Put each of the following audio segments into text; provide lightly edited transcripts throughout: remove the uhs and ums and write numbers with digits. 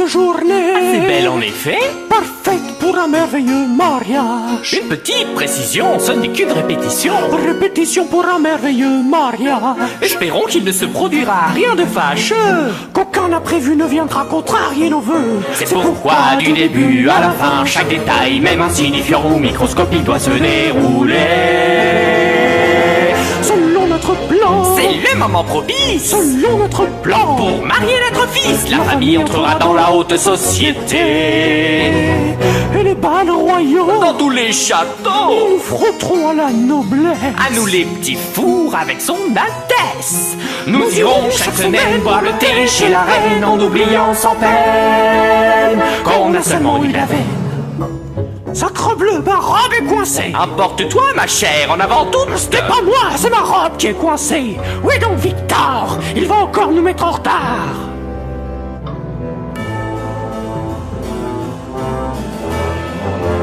merveilleuse journée. C'est belle en effet. Parfaite pour un merveilleux mariage. Une petite précision, ce n'est qu'une répétition. Répétition pour un merveilleux mariage. Espérons qu'il ne se produira rien de fâcheux. Qu'aucun imprévu ne viendra contrarier nos vœux. C'est pourquoi du début à la fin, chaque détail, même insignifiant ou microscopique, doit se dérouler selon notre plan. C'est le moment propice. Selon notre plan. Pour marier notre fils, la famille entrera dans la haute société. Et les bals royaux, dans tous les châteaux, nous frotterons à la noblesse. À nous les petits fours avec son Altesse. Nous irons chaque semaine boire le thé chez la reine, en oubliant sans peine qu'on a seulement eu la veine. Sacrebleu, ma robe est coincée. Emporte-toi, ma chère, en avant toute. Ce n'est pas moi, c'est ma robe qui est coincée. Où est donc Victor? Il va encore nous mettre en retard.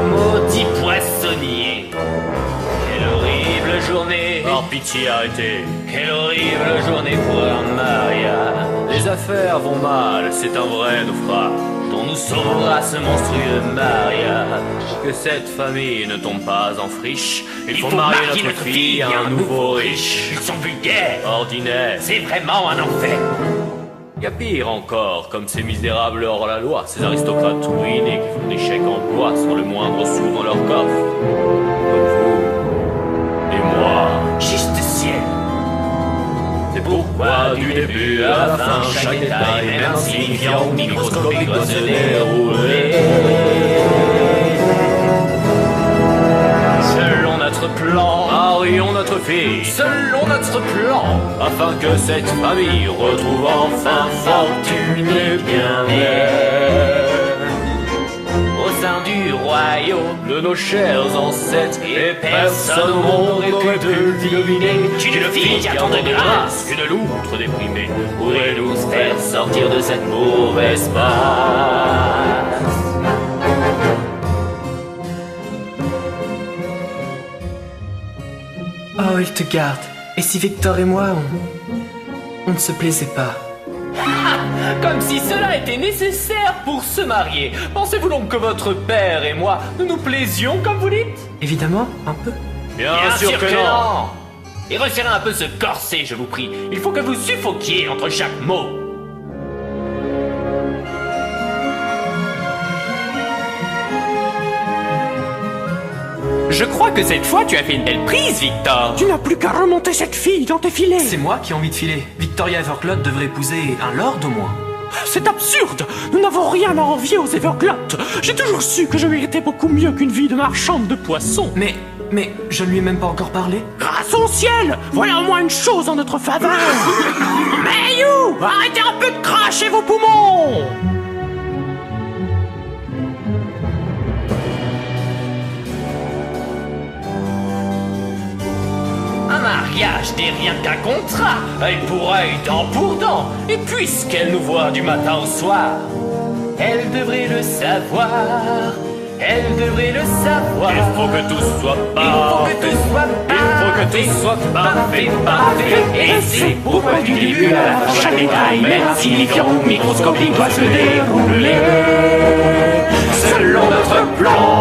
Maudit poissonnier. Quelle horrible journée. Par pitié, arrêtez. Quelle horrible journée pour un mariage. Les affaires vont mal, c'est un vrai naufrage. Dont nous sauvera ce monstrueux mariage. Pour que cette famille ne tombe pas en friche, il faut marier notre fille à un nouveau riche. Ils sont vulgaires. Ordinaire. C'est vraiment un enfer. Y a pire encore, comme ces misérables hors la loi, ces aristocrates ruinés qui font des chèques en bois sans le moindre sou dans leur coffre. Comme vous et moi. Juste ciel. C'est pourquoi du début à la fin, chaque détail, même insignifiant ou microscopique, doit se dérouler selon notre plan. Marions notre fille selon notre plan, afin que cette famille retrouve enfin fortune et bien-être. Au sein du royaume De nos chers ancêtres, et personne au monde n'aurait pu deviner qu'une fille qui attendrait de grâce, qu'une loutre déprimée pourrait nous faire sortir de cette mauvaise passe. Oh, il te garde. Et si Victor et moi, on ne se plaisait pas? Comme si cela était nécessaire pour se marier. Pensez-vous donc que votre père et moi, nous nous plaisions comme vous dites? Évidemment, un peu. Bien sûr que non. Et resserrez un peu ce corset, je vous prie. Il faut que vous suffoquiez entre chaque mot. Je crois que cette fois, tu as fait une belle prise, Victor. Tu n'as plus qu'à remonter cette fille dans tes filets. C'est moi qui ai envie de filer. Victoria Everclotte devrait épouser un lord au moins. C'est absurde. Nous n'avons rien à envier aux Everclotte. J'ai toujours su que je méritais beaucoup mieux qu'une vie de marchande de poissons. Mais je ne lui ai même pas encore parlé. Grâce au ciel, voilà au moins une chose en notre faveur. Mais you, arrêtez un peu de cracher vos poumons. Un mariage n'est rien qu'un contrat, œil pour œil, dent pour dent. Et puisqu'elle nous voit du matin au soir, elle devrait le savoir. Elle devrait le savoir. Il faut que tout soit parfait. Il faut que tout soit parfait, parfait. Et c'est pourquoi du début à la fin, chaque détail, même insignifiant ou microscopique, doit se dérouler selon notre plan.